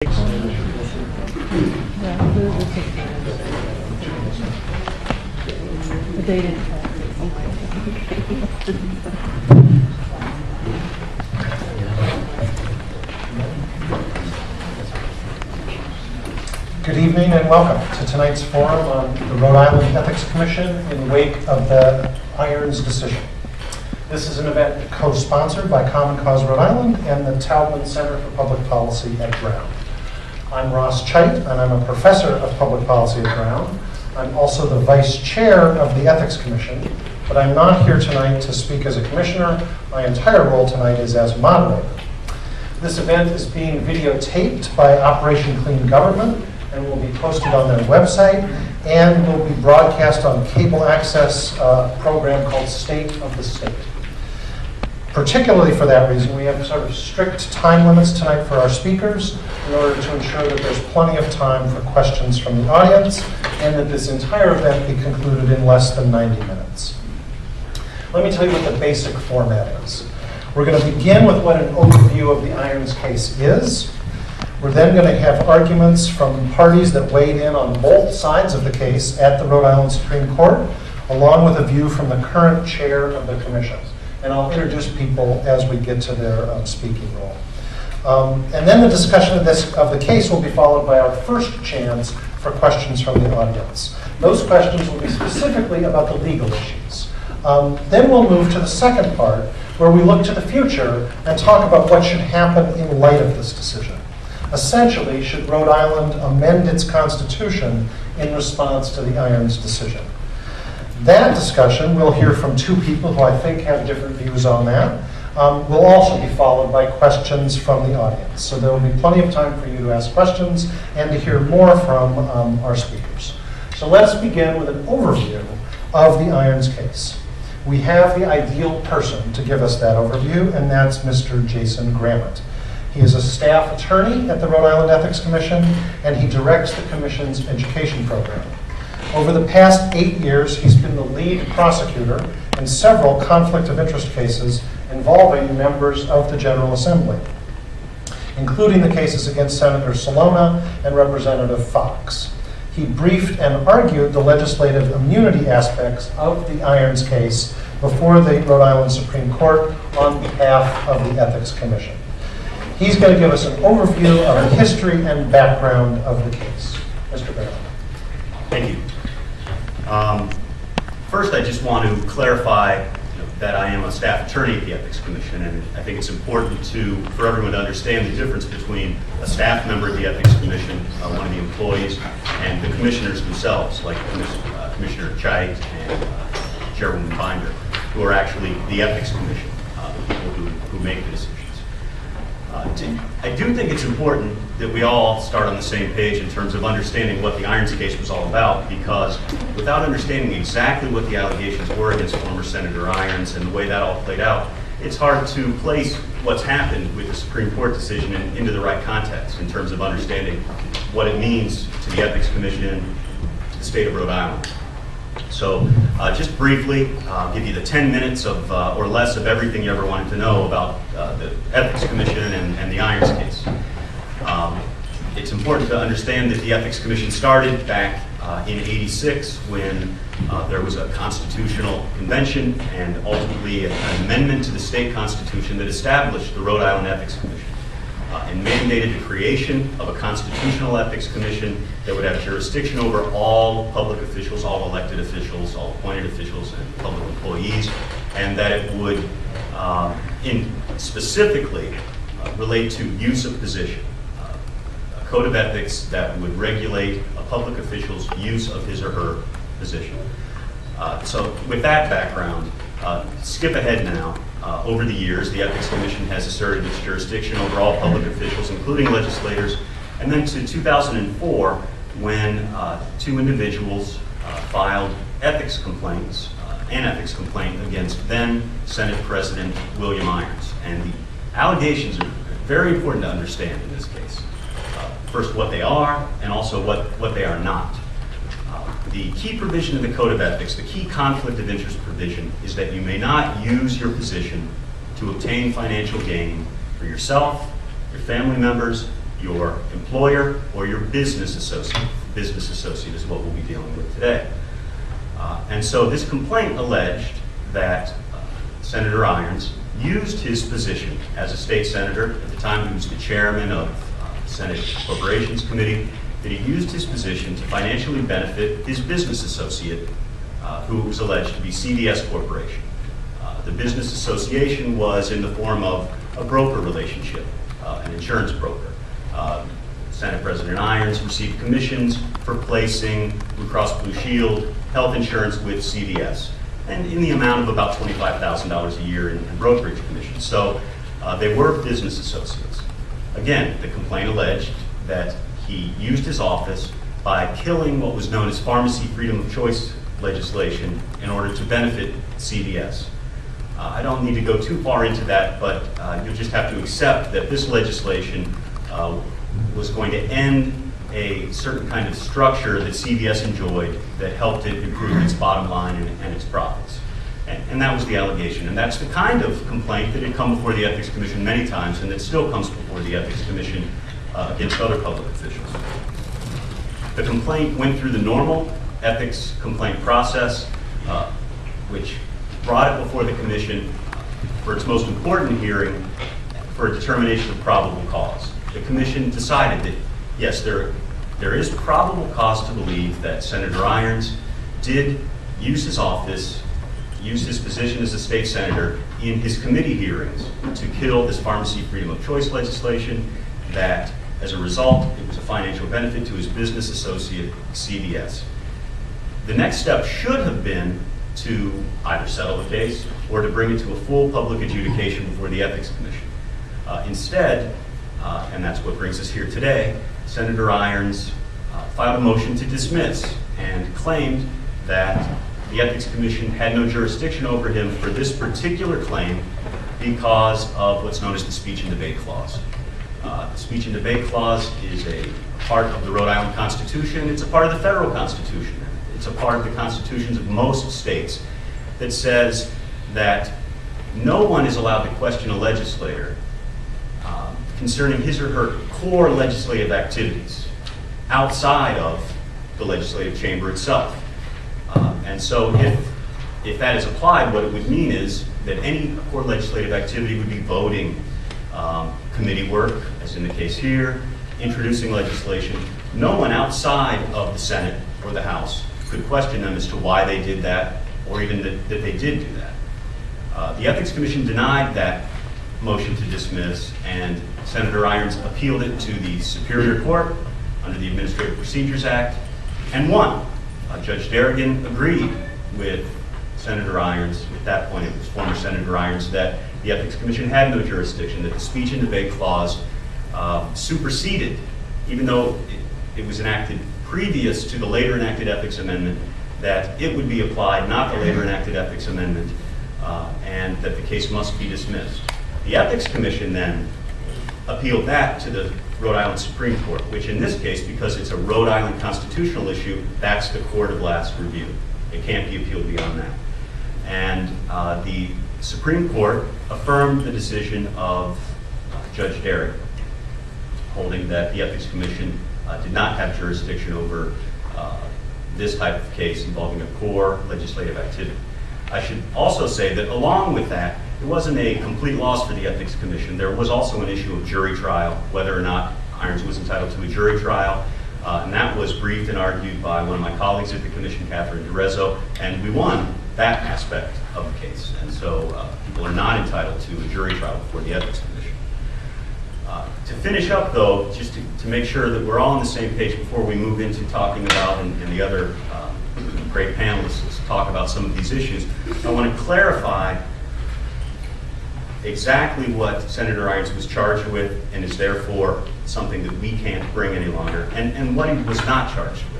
The date is Good evening and welcome to tonight's forum on the Rhode Island Ethics Commission in the wake of the Irons decision. This is an event co-sponsored by Common Cause Rhode Island and the Taubman Center for Public Policy at Brown. I'm Ross Chait, and I'm a professor of public policy at Brown. I'm also the vice chair of the Ethics Commission, but I'm not here tonight to speak as a commissioner. My entire role tonight is as moderator. This event is being videotaped by Operation Clean Government and will be posted on their website and will be broadcast on cable access program called State of the State. Particularly for that reason, we have sort of strict time limits tonight for our speakers in order to ensure that there's plenty of time for questions from the audience and that this entire event be concluded in less than 90 minutes. Let me tell you what the basic format is. We're going to begin with what an overview of the Irons case is. We're then going to have arguments from parties that weighed in on both sides of the case at the Rhode Island Supreme Court, along with a view from the current chair of the commission. And I'll introduce people as we get to their speaking role. And then the discussion of the case will be followed by our first chance for questions from the audience. Those questions will be specifically about the legal issues. Then we'll move to the second part, where we look to the future and talk about what should happen in light of this decision. Essentially, should Rhode Island amend its constitution in response to the Irons decision? That discussion, we'll hear from two people who I think have different views on that. Will also be followed by questions from the audience. So there will be plenty of time for you to ask questions and to hear more from our speakers. So let us begin with an overview of the Irons case. We have the ideal person to give us that overview, and that's Mr. Jason Grammett. He is a staff attorney at the Rhode Island Ethics Commission, and he directs the Commission's education program. Over the past 8 years, he's been the lead prosecutor in several conflict of interest cases involving members of the General Assembly, including the cases against Senator Salona and Representative Fox. He briefed and argued the legislative immunity aspects of the Irons case before the Rhode Island Supreme Court on behalf of the Ethics Commission. He's going to give us an overview of the history and background of the case. Mr. Barrett. Thank you. First, I just want to clarify that I am a staff attorney at the Ethics Commission, and I think it's important for everyone to understand the difference between a staff member of the Ethics Commission, one of the employees, and the commissioners themselves, like Commissioner Chait and Chairwoman Binder, who are actually the Ethics Commission, the people who make the decisions. I do think it's important that we all start on the same page in terms of understanding what the Irons case was all about, because without understanding exactly what the allegations were against former Senator Irons and the way that all played out, it's hard to place what's happened with the Supreme Court decision into the right context in terms of understanding what it means to the Ethics Commission, to the state of Rhode Island. So just briefly, I'll give you the 10 minutes of or less of everything you ever wanted to know about the Ethics Commission and the Irons case. It's important to understand that the Ethics Commission started back in '86 when there was a constitutional convention and ultimately an amendment to the state constitution that established the Rhode Island Ethics Commission and mandated the creation of a constitutional ethics commission that would have jurisdiction over all public officials, all elected officials, all appointed officials, and public employees, and that it would specifically relate to use of position, a code of ethics that would regulate a public official's use of his or her position. So with that background, skip ahead now. Over the years, the Ethics Commission has asserted its jurisdiction over all public officials, including legislators, and then to 2004, when two individuals filed ethics complaints, an ethics complaint against then Senate President William Irons. And the allegations are very important to understand in this case. First, what they are, and also what they are not. The key provision in the Code of Ethics, the key conflict of interest provision, is that you may not use your position to obtain financial gain for yourself, your family members, your employer or your business associate. Business associate is what we'll be dealing with today. And so this complaint alleged that Senator Irons used his position as a state senator. At the time he was the chairman of the Senate Corporations Committee, that he used his position to financially benefit his business associate, who was alleged to be CVS Corporation. The business association was in the form of a broker relationship, an insurance broker. Senate President Irons received commissions for placing Blue Cross Blue Shield health insurance with CVS, and in the amount of about $25,000 a year in brokerage commissions. So they were business associates. Again, the complaint alleged that he used his office by killing what was known as pharmacy freedom of choice legislation in order to benefit CVS. I don't need to go too far into that, but you'll just have to accept that this legislation was going to end a certain kind of structure that CVS enjoyed that helped it improve its bottom line and its profits. And that was the allegation. And that's the kind of complaint that had come before the Ethics Commission many times and that still comes before the Ethics Commission against other public officials. The complaint went through the normal ethics complaint process, which brought it before the Commission for its most important hearing for a determination of probable cause. The Commission decided that, yes, there is probable cause to believe that Senator Irons did use his office, use his position as a state senator in his committee hearings to kill this pharmacy freedom of choice legislation, that as a result, it was a financial benefit to his business associate, CVS. The next step should have been to either settle the case or to bring it to a full public adjudication before the Ethics Commission. Instead, and that's what brings us here today, Senator Irons filed a motion to dismiss and claimed that the Ethics Commission had no jurisdiction over him for this particular claim because of what's known as the Speech and Debate Clause. The Speech and Debate Clause is a part of the Rhode Island Constitution. It's a part of the federal Constitution. It's a part of the constitutions of most states that says that no one is allowed to question a legislator concerning his or her core legislative activities outside of the legislative chamber itself. And so if that is applied, what it would mean is that any core legislative activity would be voting, committee work, as in the case here, introducing legislation. No one outside of the Senate or the House could question them as to why they did that, or even that they did do that. The Ethics Commission denied that motion to dismiss, and Senator Irons appealed it to the Superior Court under the Administrative Procedures Act and won. Judge Darrigan agreed with Senator Irons, at that point it was former Senator Irons, that the Ethics Commission had no jurisdiction, that the Speech and Debate Clause superseded, even though it was enacted previous to the later enacted Ethics Amendment, that it would be applied, not the later enacted Ethics Amendment, and that the case must be dismissed. The Ethics Commission then appealed that to the Rhode Island Supreme Court, which in this case, because it's a Rhode Island constitutional issue, that's the court of last review. It can't be appealed beyond that. And the Supreme Court affirmed the decision of Judge Darrigan, holding that the Ethics Commission did not have jurisdiction over this type of case involving a core legislative activity. I should also say that along with that, it wasn't a complete loss for the Ethics Commission. There was also an issue of jury trial, whether or not Irons was entitled to a jury trial, and that was briefed and argued by one of my colleagues at the Commission, Catherine DeRezzo, and we won that aspect of the case. And so people are not entitled to a jury trial before the Ethics Commission. To finish up, though, just to make sure that we're all on the same page before we move into talking about, and the other great panelists talk about some of these issues, I want to clarify exactly what Senator Irons was charged with and is therefore something that we can't bring any longer, and what he was not charged with.